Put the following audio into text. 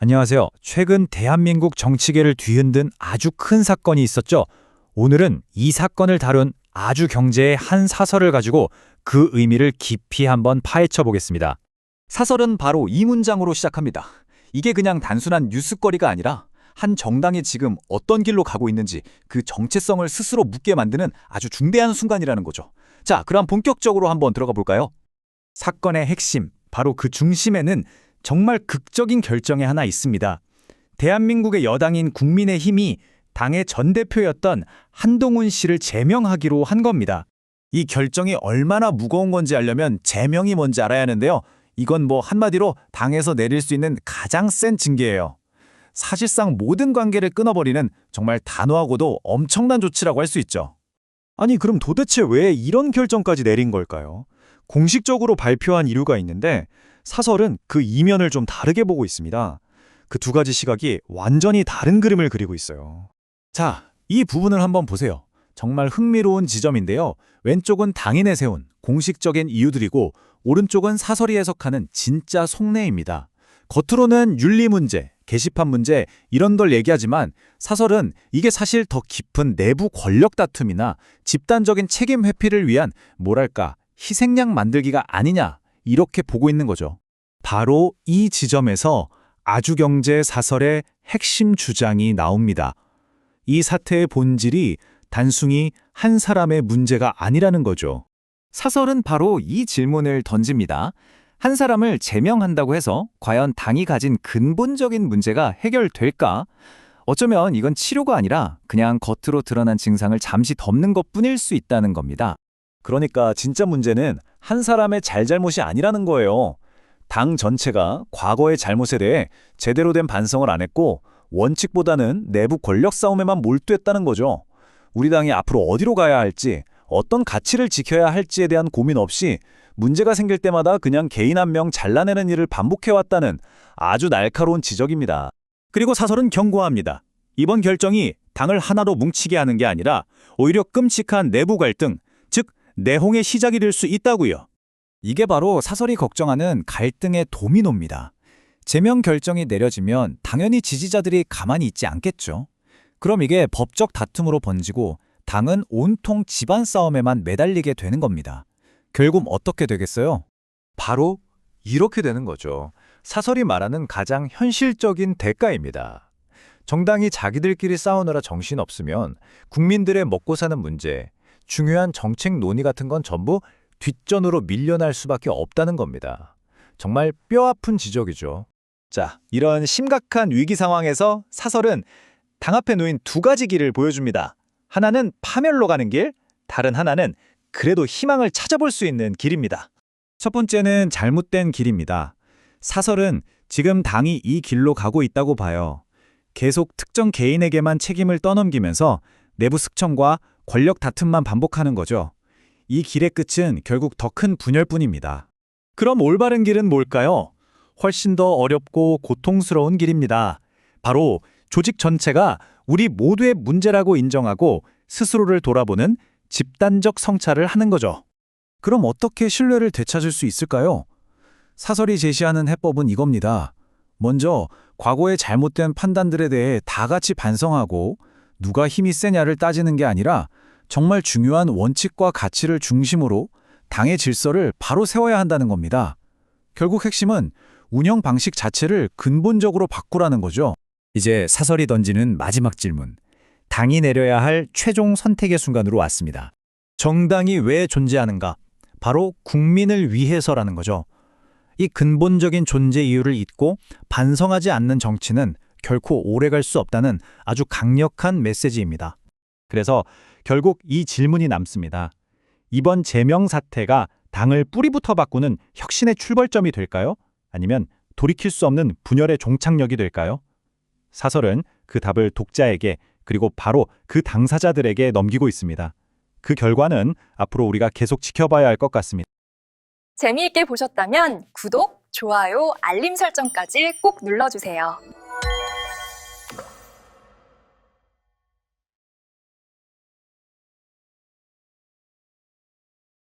안녕하세요. 최근 대한민국 정치계를 뒤흔든 아주 큰 사건이 있었죠. 오늘은 이 사건을 다룬 아주 경제의 한 사설을 가지고 그 의미를 깊이 한번 파헤쳐 보겠습니다. 사설은 바로 이 문장으로 시작합니다. 이게 그냥 단순한 뉴스거리가 아니라 한 정당이 지금 어떤 길로 가고 있는지 그 정체성을 스스로 묻게 만드는 아주 중대한 순간이라는 거죠. 자, 그럼 본격적으로 한번 들어가 볼까요? 사건의 핵심, 바로 그 중심에는 정말 극적인 결정이 하나 있습니다. 대한민국의 여당인 국민의힘이 당의 전 대표였던 한동훈 씨를 제명하기로 한 겁니다. 이 결정이 얼마나 무거운 건지 알려면 제명이 뭔지 알아야 하는데요. 이건 뭐 한마디로 당에서 내릴 수 있는 가장 센 징계예요. 사실상 모든 관계를 끊어버리는 정말 단호하고도 엄청난 조치라고 할 수 있죠. 아니, 그럼 도대체 왜 이런 결정까지 내린 걸까요? 공식적으로 발표한 이유가 있는데 사설은 그 이면을 좀 다르게 보고 있습니다. 그 두 가지 시각이 완전히 다른 그림을 그리고 있어요. 자, 이 부분을 한번 보세요. 정말 흥미로운 지점인데요. 왼쪽은 당이 내세운 공식적인 이유들이고 오른쪽은 사설이 해석하는 진짜 속내입니다. 겉으로는 윤리 문제, 게시판 문제 이런 걸 얘기하지만 사설은 이게 사실 더 깊은 내부 권력 다툼이나 집단적인 책임 회피를 위한 뭐랄까 희생양 만들기가 아니냐 이렇게 보고 있는 거죠. 바로 이 지점에서 아주경제 사설의 핵심 주장이 나옵니다. 이 사태의 본질이 단순히 한 사람의 문제가 아니라는 거죠. 사설은 바로 이 질문을 던집니다. 한 사람을 제명한다고 해서 과연 당이 가진 근본적인 문제가 해결될까? 어쩌면 이건 치료가 아니라 그냥 겉으로 드러난 증상을 잠시 덮는 것뿐일 수 있다는 겁니다. 그러니까 진짜 문제는 한 사람의 잘잘못이 아니라는 거예요. 당 전체가 과거의 잘못에 대해 제대로 된 반성을 안 했고 원칙보다는 내부 권력 싸움에만 몰두했다는 거죠. 우리 당이 앞으로 어디로 가야 할지, 어떤 가치를 지켜야 할지에 대한 고민 없이 문제가 생길 때마다 그냥 개인 한 명 잘라내는 일을 반복해왔다는 아주 날카로운 지적입니다. 그리고 사설은 경고합니다. 이번 결정이 당을 하나로 뭉치게 하는 게 아니라 오히려 끔찍한 내부 갈등, 즉 내홍의 시작이 될 수 있다고요. 이게 바로 사설이 걱정하는 갈등의 도미노입니다. 제명 결정이 내려지면 당연히 지지자들이 가만히 있지 않겠죠. 그럼 이게 법적 다툼으로 번지고 당은 온통 집안 싸움에만 매달리게 되는 겁니다. 결국 어떻게 되겠어요? 바로 이렇게 되는 거죠. 사설이 말하는 가장 현실적인 대가입니다. 정당이 자기들끼리 싸우느라 정신없으면 국민들의 먹고 사는 문제, 중요한 정책 논의 같은 건 전부 뒷전으로 밀려날 수밖에 없다는 겁니다. 정말 뼈아픈 지적이죠. 자, 이런 심각한 위기 상황에서 사설은 당 앞에 놓인 두 가지 길을 보여줍니다. 하나는 파멸로 가는 길, 다른 하나는 그래도 희망을 찾아볼 수 있는 길입니다. 첫 번째는 잘못된 길입니다. 사설은 지금 당이 이 길로 가고 있다고 봐요. 계속 특정 개인에게만 책임을 떠넘기면서 내부 숙청과 권력 다툼만 반복하는 거죠. 이 길의 끝은 결국 더 큰 분열뿐입니다. 그럼 올바른 길은 뭘까요? 훨씬 더 어렵고 고통스러운 길입니다. 바로 조직 전체가 우리 모두의 문제라고 인정하고 스스로를 돌아보는 집단적 성찰을 하는 거죠. 그럼 어떻게 신뢰를 되찾을 수 있을까요? 사설이 제시하는 해법은 이겁니다. 먼저 과거의 잘못된 판단들에 대해 다 같이 반성하고 누가 힘이 세냐를 따지는 게 아니라 정말 중요한 원칙과 가치를 중심으로 당의 질서를 바로 세워야 한다는 겁니다. 결국 핵심은 운영 방식 자체를 근본적으로 바꾸라는 거죠. 이제 사설이 던지는 마지막 질문. 당이 내려야 할 최종 선택의 순간으로 왔습니다. 정당이 왜 존재하는가? 바로 국민을 위해서라는 거죠. 이 근본적인 존재 이유를 잊고 반성하지 않는 정치는 결코 오래갈 수 없다는 아주 강력한 메시지입니다. 그래서 결국 이 질문이 남습니다. 이번 제명 사태가 당을 뿌리부터 바꾸는 혁신의 출발점이 될까요? 아니면 돌이킬 수 없는 분열의 종착역이 될까요? 사설은 그 답을 독자에게 그리고 바로 그 당사자들에게 넘기고 있습니다. 그 결과는 앞으로 우리가 계속 지켜봐야 할 것 같습니다. 재미있게 보셨다면 구독, 좋아요, 알림 설정까지 꼭 눌러주세요.